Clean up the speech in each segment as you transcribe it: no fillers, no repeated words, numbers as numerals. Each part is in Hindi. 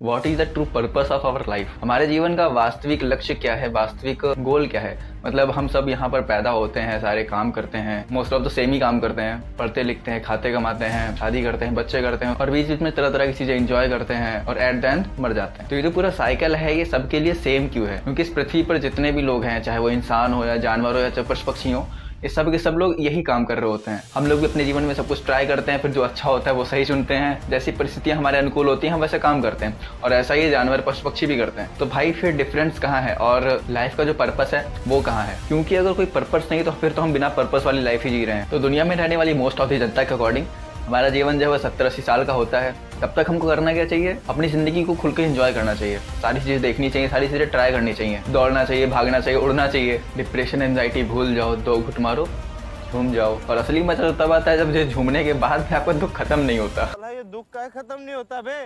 What is the true purpose of our life. हमारे जीवन का वास्तविक लक्ष्य क्या है, वास्तविक गोल क्या है। मतलब हम सब यहाँ पर पैदा होते हैं, सारे काम करते हैं, मोस्ट ऑफ द सेम ही काम करते हैं, पढ़ते लिखते हैं, खाते कमाते हैं, शादी करते हैं, बच्चे करते हैं और बीच बीच में तरह तरह की चीजें एंजॉय करते हैं और एट द एंड मर जाते हैं। तो ये जो पूरा साइकिल है ये सबके लिए सेम क्यों है? क्योंकि इस पृथ्वी पर जितने भी लोग हैं, चाहे वो इंसान हो या जानवर हो या चाहे पशु पक्षी हो, ये सब के सब लोग यही काम कर रहे होते हैं। हम लोग भी अपने जीवन में सब कुछ ट्राई करते हैं, फिर जो अच्छा होता है वो सही चुनते हैं। जैसी परिस्थितियां हमारे अनुकूल होती हैं हम वैसे काम करते हैं और ऐसा ही जानवर पशु पक्षी भी करते हैं। तो भाई फिर डिफरेंस कहाँ है और लाइफ का जो पर्पस है वो कहाँ है? क्योंकि अगर कोई पर्पस नहीं तो फिर तो हम बिना पर्पस वाली लाइफ ही जी रहे हैं। तो दुनिया में रहने वाली मोस्ट ऑफ द जनता के अकॉर्डिंग हमारा जीवन जो है 70-80 साल का होता है। तब तक हमको करना क्या चाहिए? अपनी ज़िंदगी को खुल के एंजॉय करना चाहिए, सारी चीज़ें देखनी चाहिए, सारी चीज़ें ट्राई करनी चाहिए, दौड़ना चाहिए, भागना चाहिए, उड़ना चाहिए। डिप्रेशन एंजाइटी भूल जाओ, 2 घुट मारो, झूम जाओ। और असली मजा तो तब आता है जब जो झूमने के बाद भी आपका दुख खत्म नहीं होता। ये दुख का खत्म नहीं होता बे।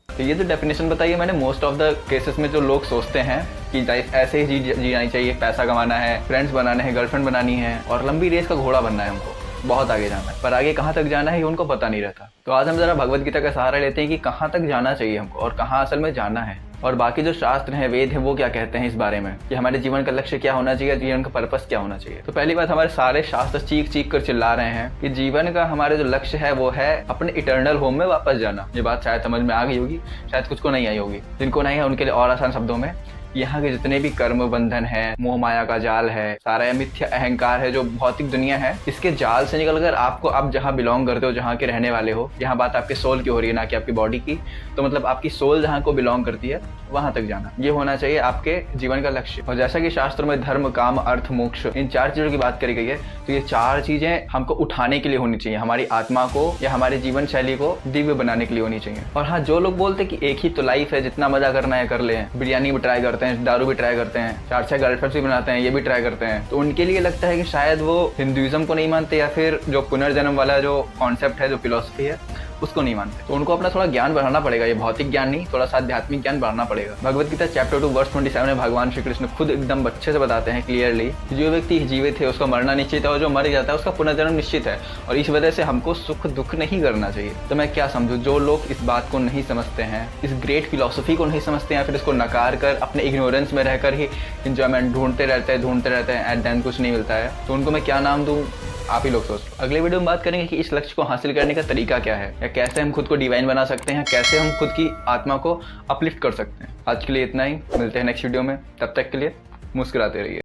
तो ये जो डेफिनेशन बताई है मैंने, मोस्ट ऑफ द केसेस में जो लोग सोचते हैं कि लाइफ ऐसे ही जीनी चाहिए, पैसा कमाना है, फ्रेंड्स बनाने हैं, गर्लफ्रेंड बनानी है और लंबी रेस का घोड़ा बनना है, हमको बहुत आगे जाना है। पर आगे कहाँ तक जाना है ये उनको पता नहीं रहता। तो आज हम जरा भगवत गीता का सहारा लेते हैं कि कहाँ तक जाना चाहिए हमको और कहाँ असल में जाना है, और बाकी जो शास्त्र हैं, वेद हैं, वो क्या कहते हैं इस बारे में कि हमारे जीवन का लक्ष्य क्या होना चाहिए, जीवन का पर्पस क्या होना चाहिए। तो पहली बात, हमारे सारे शास्त्र चीख चीख कर चिल्ला रहे हैं कि जीवन का हमारे जो लक्ष्य है वो है अपने इटर्नल होम में वापस जाना। ये बात शायद समझ में आ गई होगी, शायद कुछ को नहीं आई होगी। जिनको नहीं है उनके लिए और आसान शब्दों में, यहाँ के जितने भी कर्म बंधन है, मोह माया का जाल है, सारा मिथ्या अहंकार है, जो भौतिक दुनिया है, इसके जाल से निकलकर आपको आप जहाँ बिलोंग करते हो, जहाँ के रहने वाले हो, यहाँ बात आपके सोल की हो रही है ना कि आपकी बॉडी की, तो मतलब आपकी सोल जहाँ को बिलोंग करती है वहां तक जाना, ये होना चाहिए आपके जीवन का लक्ष्य। और जैसा कि शास्त्रों में धर्म, काम, अर्थ, मोक्ष, इन 4 चीजों की बात करी गई है, तो ये 4 चीजें हमको उठाने के लिए होनी चाहिए, हमारी आत्मा को या हमारे जीवन शैली को दिव्य बनाने के लिए होनी चाहिए। और हाँ, जो लोग बोलते हैं कि एक ही तो लाइफ है, जितना मजा करना है कर ले, बिरयानी भी ट्राई करते हैं, दारू भी ट्राई करते हैं, 4-6 गर्लफ्रेंड्स भी बनाते हैं, ये भी ट्राई करते हैं, तो उनके लिए लगता है कि शायद वो हिंदुइज्म को नहीं मानते या फिर जो पुनर्जन्म वाला जो कॉन्सेप्ट है, जो फिलॉसफी है, उसको नहीं मानते। तो उनको अपना थोड़ा ज्ञान बढ़ाना पड़ेगा, ये भौतिक ज्ञान नहीं, थोड़ा सा आध्यात्मिक ज्ञान बढ़ाना पड़ेगा। भगवत गीता चैप्टर 2 वर्स 27 में भगवान श्री कृष्ण खुद एकदम अच्छे से बताते हैं क्लियरली, जो व्यक्ति जीवित है उसका मरना निश्चित है और जो मर जाता है उसका पुनर्जन्म निश्चित है, और इस वजह से हमको सुख दुख नहीं करना चाहिए। तो मैं क्या समझूं, जो लोग इस बात को नहीं समझते हैं, इस ग्रेट फिलॉसफी को नहीं समझते हैं, फिर इसको नकार कर अपने इग्नोरेंस में रहकर ही इंजॉयमेंट ढूंढते रहते हैं, एट द एंड कुछ नहीं मिलता है, तो उनको मैं क्या नाम दूं, आप ही लोग सोचो। अगले वीडियो में बात करेंगे कि इस लक्ष्य को हासिल करने का तरीका क्या है, या कैसे हम खुद को डिवाइन बना सकते हैं, कैसे हम खुद की आत्मा को अपलिफ्ट कर सकते हैं। आज के लिए इतना ही, मिलते हैं नेक्स्ट वीडियो में, तब तक के लिए मुस्कुराते रहिए।